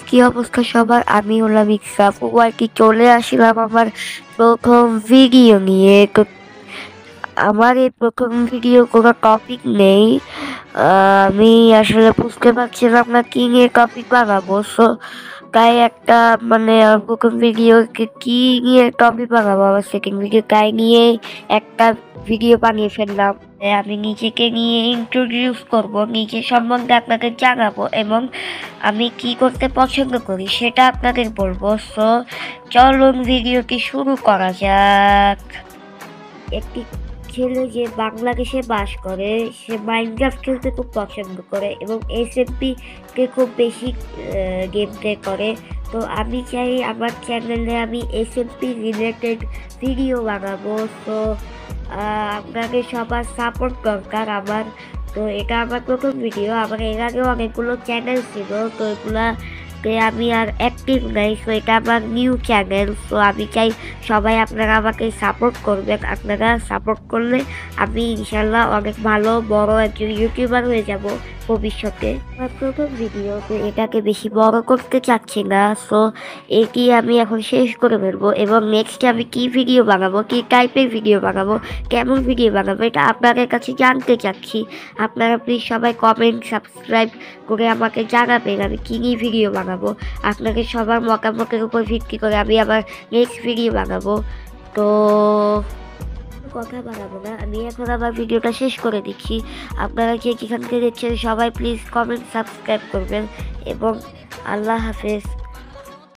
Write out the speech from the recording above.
কি অবস্থা সবার? আমি হলাম ইকরাম। আর কি চলে আসলাম আমার প্রথম ভিডিও নিয়ে। তো আমার এই প্রথম ভিডিও কোনো টপিক নেই। আমি আসলে বুঝতে পারছিলাম না কি নিয়ে টপিক বানাবো। তাই একটা আমার প্রথম ভিডিও কি নিয়ে টপিক বানাবো, আমার সেকেন্ড ভিডিও তাই নিয়ে একটা ভিডিও বানিয়ে ফেললাম। আমি নিজেকে নিয়ে ইন্ট্রোডিউস করব, নিজের সম্বন্ধে আপনাকে জানাবো এবং আমি কি করতে পছন্দ করি সেটা আপনাদের বলবো। চলুন ভিডিওটি শুরু করা যাক। একটি ছেলে যে বাংলাদেশে বাস করে, সে মাইনক্রাফট খেলতে খুব পছন্দ করে এবং এসএমপি কে খুব বেশি গেম প্লে করে। তো আমি চাই আমার চ্যানেলে আমি এসএমপি রিলেটেড ভিডিও বানাবো। তো আপনাদের সবার সাপোর্ট দরকার আমার। তো এটা আমার প্রথম ভিডিও। আমার এর আগেও অনেকগুলো চ্যানেল ছিল, তো এগুলাতে আমি আর অ্যাক্টিভ নাই। তো এটা আমার নিউ চ্যানেল। তো আমি চাই সবাই আপনারা আমাকে সাপোর্ট করবেন। আপনারা সাপোর্ট করলে আমি ইনশাল্লাহ অনেক ভালো বড় একজন ইউটিউবার হয়ে যাব ভবিষ্যতে। আমার প্রথম ভিডিও, তো এটাকে বেশি বড় করতে চাচ্ছি না। এটি আমি এখন শেষ করে ফেলবো এবং নেক্সটে আমি কি ভিডিও বানাবো, কি টাইপের ভিডিও বানাবো, কেমন ভিডিও বানাবো, এটা আপনাদের কাছে জানতে চাচ্ছি। আপনারা প্লিজ সবাই কমেন্ট সাবস্ক্রাইব করে আমাকে জানাবেন আমি কী নিয়ে ভিডিও বানাবো। আপনাকে সবার মতামতের উপর ভিত্তি করে আমি আবার নেক্সট ভিডিও বানাবো। তো কথা বাড়াবো না, আমি এখন আবার ভিডিওটা শেষ করে দিচ্ছি। আপনারা যে যেখান থেকে দেখছেন সবাই প্লিজ কমেন্ট সাবস্ক্রাইব করবেন এবং আল্লাহ হাফেজ।